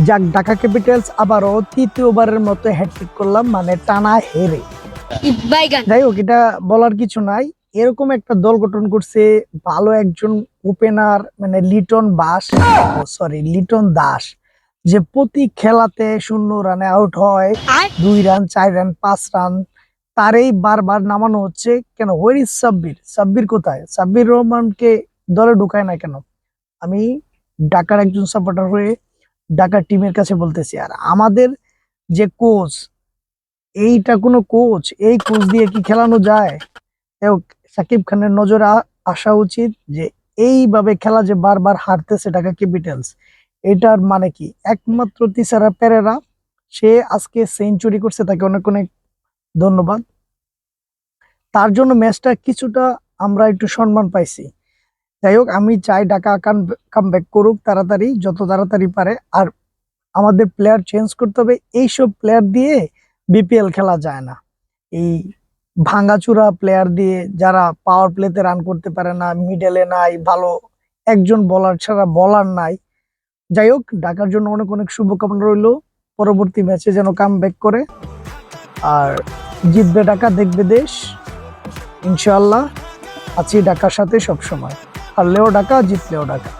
যাক, ঢাকা ক্যাপিটালস আবারও তৃতীয়বারের মতো হ্যাটট্রিক করলাম, মানে টানা হেরে। যাই হোক, এটা বলার কিছু নাই। এরকম একটা দল গঠন করছে ভালো একজন ওপেনার, মানে লিটন দাস, যে প্রতি খেলাতে 0 রানে আউট হয়, 2 রান 4 রান 5 রান, তারই বারবার নামানো হচ্ছে কেন? Where is Sabbir? সাব্বির কোথায়? সাব্বির রহমানকে দলে ঢুকায় না কেন? আমি ঢাকার একজন সাপোর্টার হয়ে ঢাকার টিমের কাছে বলতেছি। আর আমাদের যে কোচ, এইটা কোনো কোচ? এই কোচ দিয়ে কি খেলানো যায়? সাকিব খানের নজরে আসা উচিত যে এইভাবে খেলা যে বারবার হারতেছে ঢাকা ক্যাপিটালস, এটার মানে কি? একমাত্র তিসারা পেরেরা, সে আজকে সেঞ্চুরি করছে, তাকে অনেক অনেক ধন্যবাদ। তার জন্য ম্যাচটা কিছুটা আমরা একটু সম্মান পাইছি। যাই হোক, আমি চাই ঢাকা কাম ব্যাক করুক তাড়াতাড়ি, যত তাড়াতাড়ি পারে। আর আমাদের প্লেয়ার চেঞ্জ করতে হবে। এইসব প্লেয়ার দিয়ে বিপিএল খেলা যায় না। এই ভাঙাচুরা প্লেয়ার দিয়ে, যারা পাওয়ার প্লেতে রান করতে পারে না, মিডলে নাই ভালো একজন বলার ছাড়া বলার নাই। যাই হোক, ঢাকার জন্য অনেক অনেক শুভকামনা রইল। পরবর্তী ম্যাচে যেন কাম ব্যাক করে আর জিতবে ঢাকা, দেখবে দেশ। ইনশাআল্লাহ আছি ঢাকার সাথে সবসময়, হারলেও ঢাকা, জিতলেও ঢাকা।